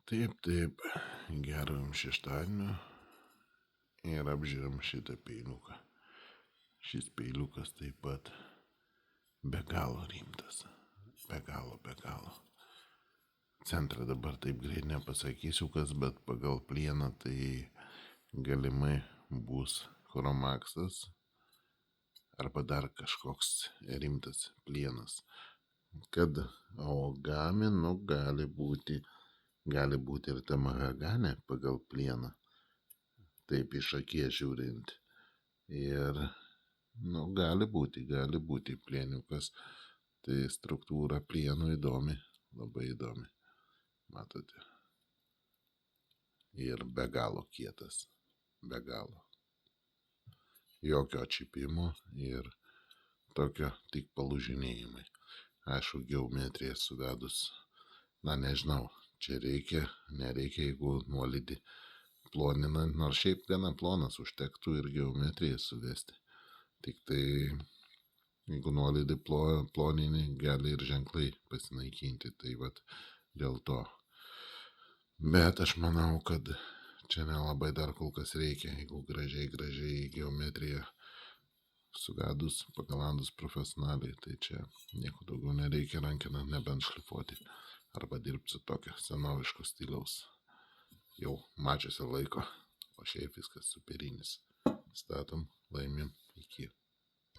Taip, gero jums šeštadienio ir apžiūrim šitą peiliuką. Šis peiliukas taip pat be galo rimtas. Be galo. Centrą dabar taip greit nepasakysiu kas, bet pagal plieną tai galimai bus chromaksas arba dar kažkoks rimtas plienas. Kad aogami, gali būti ir ta mahaganė pagal plieną, taip iš akies žiūrint. Ir, gali būti plieniukas, tai struktūra plieno įdomi, labai įdomi, matote. Ir be galo kietas, be galo. Jokio atšipimo ir tokio tik palūžinėjimai. Aišku, geometriją suvedus, nežinau, čia nereikia, jeigu nuolydį ploninant, nors šiaip gana plonas užtektų ir geometriją suvesti. Tik tai, jeigu nuolydį plonini, gali ir ženklai pasinaikinti, tai vat dėl to. Bet aš manau, kad čia nelabai dar kol kas reikia, jeigu gražiai geometriją suvedus, pagalandus profesionaliai, tai čia nieko daugiau nereikia rankeną nebent šlifuoti arba dirbti su tokio senoviško stiliaus jau mačiusio laiko, o šiaip viskas superinis. Statom, laimim, iki.